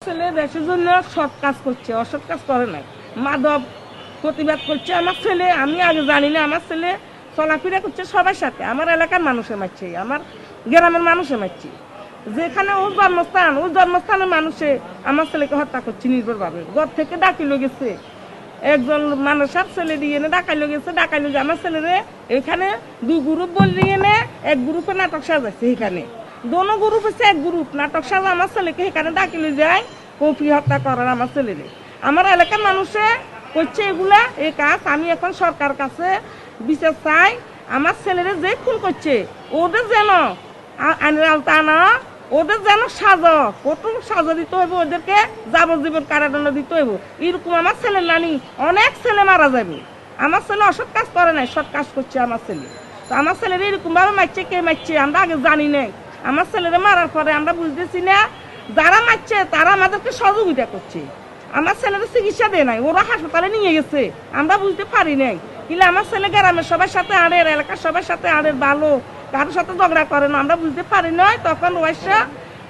ছেলে দেশের জন্য সৎ কাজ করছে, অসৎ কাজ করে নাই, মাদক প্রতিবাদ করছে। আমার ছেলে, আমি আগে জানি না, আমার ছেলে চলাফেরা করছে সবার সাথে, আমার এলাকার মানুষে মারছে, আমার গ্রামের মানুষে মারছে। যেখানে ওর জন্মস্থান, ওই জন্মস্থানের মানুষে আমার ছেলেকে হত্যা করছে নির্ভরভাবে। ঘর থেকে ডাকিলো গেছে, একজন মানুষের ছেলে দিয়ে এনে ডাকাইলো গেছে, ডাকাইলো যে আমার ছেলেরে এখানে দুই গ্রুপ বললি এনে এক গ্রুপে নাটক সাজাচ্ছে। এখানে দোনো গ্রুপ হচ্ছে এক গ্রুপ নাটক সাজা আমার ছেলেকে এখানে ডাকিলো যায় কফি হত্যা করার আমার ছেলেরে। আমার এলাকার মানুষে করছে এগুলা এই কাজ। আমি এখন সরকার কাছে বিচার চাই, আমার ছেলেরে যে খুন করছে ওদের যেন আইনের আওতা আনা, ওদের যেন সাজা, কত সাজা দিতে হইব, ওদেরকে যাবজ্জীবন কারাদণ্ড দিতে হইব। এরকম আমার ছেলে নানি অনেক ছেলে মারা যাবে। আমার ছেলে অসৎ কাজ করে নাই, সৎ কাজ করছে আমার ছেলে। তো আমার ছেলের এরকম ভাবে মারছে, কে মারছে আমরা আগে জানি নাই। আমার ছেলেরা মারার পরে আমরা বুঝতেছি না, যারা মারছে তারা আমাদেরকে সহযোগিতা করছে। আমার ছেলেরা চিকিৎসা দেয় নাই, ওরা হাসপাতালে নিয়ে গেছে, আমরা বুঝতে পারি নাই। কিন্তু আমার ছেলে গ্রামের সবার সাথে আড়ের, এলাকার সবার সাথে আড়ের, ভালো, কারোর সাথে ঝগড়া করে না, আমরা বুঝতে পারি নাই। তখন ওয়াইসা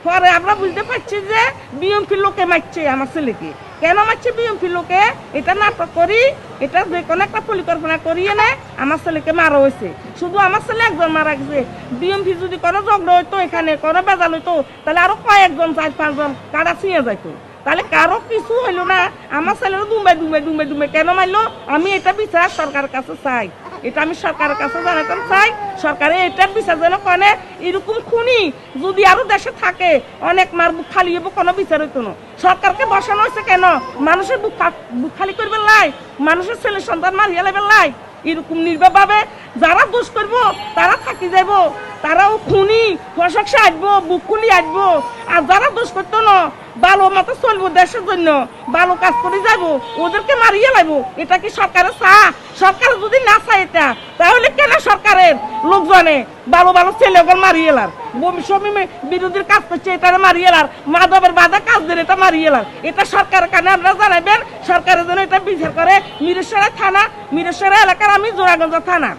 পরে আমরা বুঝতে পারছি যে বিএমপির লোকে মারছে আমার ছেলেকে। কেন মারছে বিএমপির লোকে, এটা নাটক করি, এটা যে কোনো একটা পরিকল্পনা করিয়ে নেয় আমার ছেলেকে মারা হয়েছে। শুধু আমার ছেলে একজন মারা গেছে, বিএমপি যদি কোনো ঝগড়া হইতো, এখানে কোনো বেজাল হইতো, তাহলে আরো কয়েকজন 4-5 জন কারা ছিঁড়ে যাইতো, তাহলে কারো কিছু হইলো না। আমার ছেলেরও দুমে কেন মারলো, আমি এটা বিচার সরকারের কাছে চাই, এটা আমি সরকারের কাছে জানাতাম চাই। সরকারে এটার বিচার যেন কনে, এরকম খুনি যদি আরো দেশে থাকে অনেক মার বুক খালি হবো, কোনো বিচার হইতো না। সরকারকে বসানো হয়েছে কেন, মানুষের বুক খালি করবে লাই, মানুষের ছেলে সন্তান মারিয়া লেবে লাই। এরকম নির্ভরভাবে যারা দোষ করবো তারা থাকি যাব, তারাও খুনি ফসকসে আসবো, বুক খুলি আসবো। আর যারা দোষ করতো না, ভালো মতো চলবো, দেশের জন্য ভালো কাজ করে যাবো, ওদেরকে মারিয়ে লাগবো। এটা কি সরকারের সরকার যদি না চায় এটা, তাহলে কেন সরকারের লোকজনে ভালো ভালো ছেলে ওগুলো মারিয়ে লার, বমি বিরোধীর কাজ করছে এটা মারিয়ে লার, মাদবের বাধা কাজ দিলে এটা মারিয়ে লার। এটা সরকারের কানে আপনারা জানাবেন, সরকারের জন্য এটা বিচার করে। মিরেশ্বরা থানা, মিরেশ্বরা এলাকার আমি জোড়াগঞ্জ থানা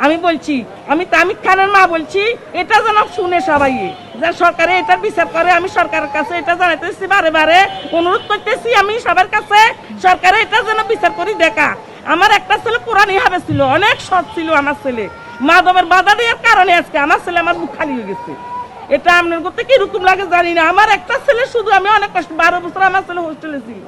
আমি বলছি, আমি তামিক খানের মা বলছি, এটা যেন শুনে সবাই যে সরকারে এটার বিচার করে। আমি সরকারের কাছে এটা জানাইতেছি, বারে বারে অনুরোধ করতেছি আমি সবার কাছে, সরকারে এটা যেন বিচার করি দেখা। আমার একটা ছেলে কোরআনই হাবে ছিল, অনেক সৎ ছিল আমার ছেলে, মাদবের বাধা দেওয়ার কারণে আজকে আমার ছেলে আমার বুক খালি হয়ে গেছে। এটা আপনার করতে কিরকম লাগে জানি না। আমার একটা ছেলে শুধু, আমি অনেক কষ্ট, 12 বছর আমার ছেলে হোস্টেলে ছিল,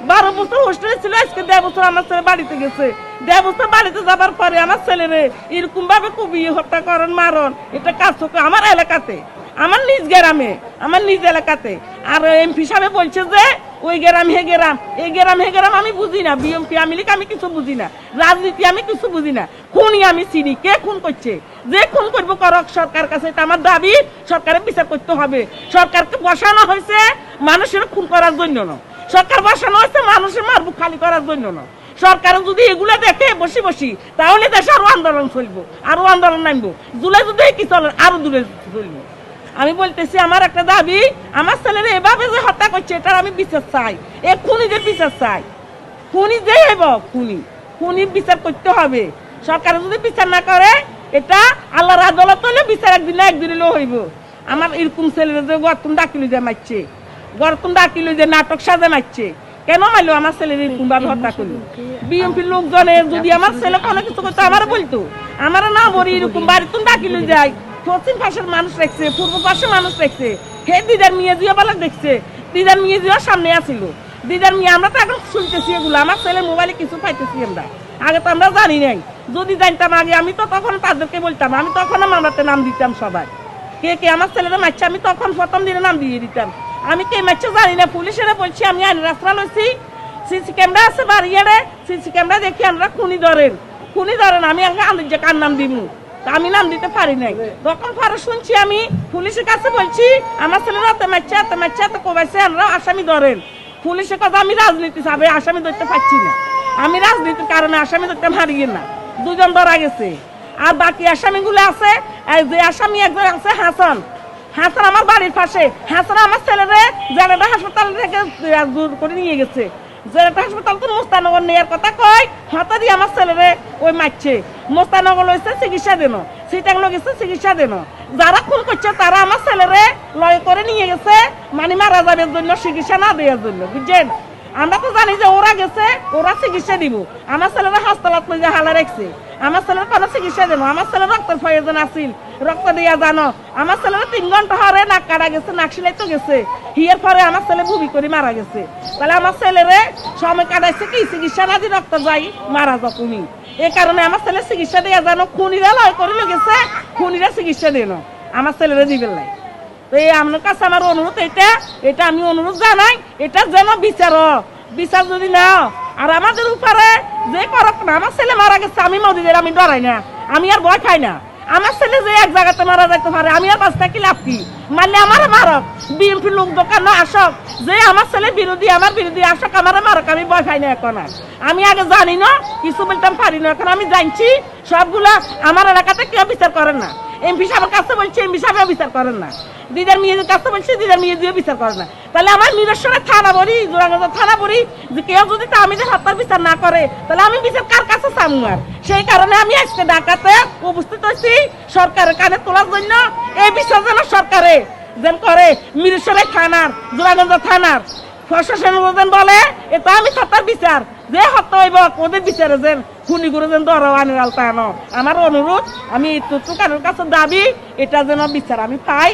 12 বছর হোস্টেলে ছিল, আজকে 1.5 বছর আমার ছেলে বাড়িতে গেছে। 1.5 বছর বাড়িতে যাবার পরে আমার ছেলেরে এরকম ভাবে খুবই হত্যা করেন, মারণ, এটা কাজ হচ্ছে আমার এলাকাতে, আমার নিজ গ্রামে, আমার নিজ এলাকাতে। আর এমপি সাহেব বলছে যে ওই গ্রাম হে গ্রাম, এই গ্রাম হে গ্রাম, আমি বুঝি না। বিএমপি আমি আমি কিছু বুঝি না, রাজনীতি আমি কিছু বুঝি না। খুনি আমি চিনি, কে খুন করছে, যে খুন করবো করক, সরকার কাছে এটা আমার দাবি, সরকারের বিচার করতে হবে। সরকারকে বসানো হয়েছে মানুষের খুন করার জন্য না, সরকার বসানো হয়েছে মানুষের মারবুক খালি করার জন্য না। সরকার যদি এগুলো দেখে বসি তাহলে দেশে আরো আন্দোলন চলবো, আরো আন্দোলন নামবো, জুলাই যদি কি চলে আরো দূরে চলবো। আমি বলতেছি আমার একটা দাবি, আমার ছেলেরা এভাবে যে হত্যা করছে এটার আমি বিচার চাই, এ খুনিদের বিচার চাই। খুনি যে হইব, খুনির বিচার করতে হবে। সরকার যদি বিচার না করে, এটা আল্লাহর আদালত হলে বিচার একদিন হইব। আমার এরকম ছেলেরা যে গর্তন ডাকিল যে মারছে, গর্তন ডাকিল যে নাটক সাজে মারছে, কেন মারলো আমার ছেলের এরকম ভাবে হত্যা করলো? বিএমপির লোকজনের যদি আমার ছেলে কোনো কিছু করতো আমার বলতো, আমার না বলি এরকম বাড়িতে ডাকিল যায়। পশ্চিম পাশের মানুষ দেখছে, পূর্ব পাশের মানুষ দেখছে, হে দিদার মেয়ে জিয়া বালা দেখছে, দিদার মেয়ে জিয়া সামনে আসিল, দিদার মেয়ে। আমরা তো এখন শুনতেছি এগুলো, আমার ছেলে মোবাইলে কিছু পাইতেছি আমরা, আগে তো আমরা জানি নাই। যদি জানতাম আগে আমি তো তখন তাদেরকে বলতাম, আমি তখন মামলাতে নাম দিতাম সবাই, কে কে আমার ছেলেরা মারছে, আমি তখন প্রথম দিনে নাম দিয়ে দিতাম। আমি কে মারছে জানি না, পুলিশেরা বলছি আমি আইন রাস্তা লইছি, সিসি ক্যামেরা আছে বাড়িয়ারে, সিসি ক্যামেরা দেখি আমরা খুনি ধরেন, আমি আগে যে কার নাম দিব, আমি নাম দিতে পারি নাই। তখন পরে শুনছি আমি পুলিশের কাছে বলছি আমার ছেলেরা এত মারছে এত কোবাইছে, আমরা আসামি ধরেন। পুলিশের কথা আমি রাজনীতি চাবে আসামি ধরতে পারছি না, আমি রাজনীতির কারণে আসামি ধরতে হারিয়ে না, 2 জন ধরা গেছে। আর বাকি আসামিগুলো আছে, যে আসামি একজন আছে হাসান আমার বাড়ির পাশে, হাসান আমার ছেলেরে জেনারেল হাসপাতাল থেকে দূর করে নিয়ে গেছে। জেনারেল হাসপাতাল তো মোস্তানগর নেওয়ার কথা কয়, হাতা দিয়ে আমার ছেলেরে ওই মারছে। মোস্তানগর হয়েছে চিকিৎসা দেন, সিটাং গেছে চিকিৎসা দেন, যারা খুন করছে তারা আমার ছেলেরে লয় করে নিয়ে গেছে, মানে মারা যাবে জন্য, চিকিৎসা না দেওয়ার জন্য, বুঝছেন? আমরা তো জানি যে ওরা গেছে, ওরা চিকিৎসা দিব। আমার ছেলেরা হাসপাতালত লইয়া হালা রাখছে, আমার ছেলের কোনো চিকিৎসা দেন, আমার ছেলের রক্তের প্রয়োজন আছিল, রক্ত দিয়া জানো। আমার ছেলেরা 3 ঘন্টা হরে নাক কাটা গেছে, নাক সিলাই তো গেছে, হিয়ের পরে আমার ছেলে ভূমি করে মারা গেছে। তাহলে আমার ছেলেরে সময় কাটাইছে কি চিকিৎসা না দিয়ে রক্ত যাই মারা যখনই। এই কারণে আমার ছেলে চিকিৎসা দেওয়া জানো, খুনিরা লয় করে গেছে, খুনিরা চিকিৎসা দেন আমার ছেলেরা দিবেন নাই। তো এই আপনার কাছে আমার অনুরোধ, এটা আমি অনুরোধ জানাই, এটা যেন বিচার যদি নাও। আর আমাদের উপরে যে করক না, আমার ছেলে মারা গেছে, আমি মোদিদের আমি ডরাই না, আমি আর ভয় খাই না। আমার ছেলে যে এক জায়গাতে মারা যাইতে পারে, আমি আর বাঁচতে কি লাভ কি? মারলে আমার মারক, বিএনপি লোক দোকান আসক, যে আমার ছেলে বিরোধী, আমার বিরোধী আসক, আমার মারক, আমি ভয় খাই না এখন আর। আমি আগে জানি না, কিছু বলতাম পারি না, এখন আমি জানছি সবগুলা। আমার এলাকাতে কেউ বিচার করেন না, এমপি সাহেবের কাছে বলছে, এমপি সাহেব বিচার করেন না, দিদার মেয়েদের কাছে বলছে, দিদার মেয়ে দিয়ে বিচার করে না। তাহলে আমার নিরসনে থানা বলি, জোড়াগঞ্জ থানা বলি, যে কেউ যদি তামিদের হত্যার বিচার না করে, তাহলে আমি বিচার কার কাছে চামু? আর সেই কারণে আমি আজকে ঢাকাতে উপস্থিত হয়েছি সরকারের কানে তোলার জন্য। এই বিচার যেন সরকারে যেন করে, মিরসরাই থানার, জোড়াগঞ্জ থানার প্রশাসন বলে এটা আমি হত্যার বিচার, যে হত্যা হইব ওদের বিচারে যেন খুনি করে যেন ধরো আনের আলতা আনো। আমার অনুরোধ, আমি কারোর কাছে দাবি, এটা যেন বিচার আমি পাই।